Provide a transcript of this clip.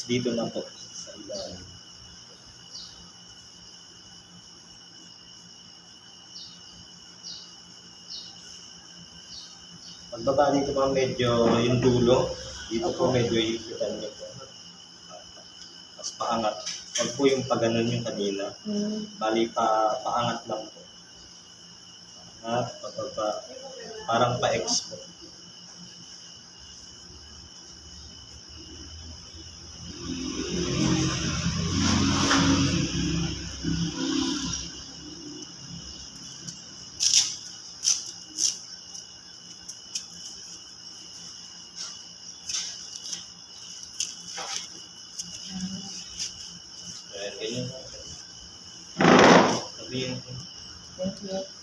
Tapos dito na po sa ilalim. Pagbaba dito po medyo yung dulo. Dito po medyo hipitan niyo po. Tapos paangat. Huwag po yung paganon yung kanina. Bali paangat lang po. At pababa. Parang pa-X po. Ayan, ganyan. Sabihin ko. Thank you.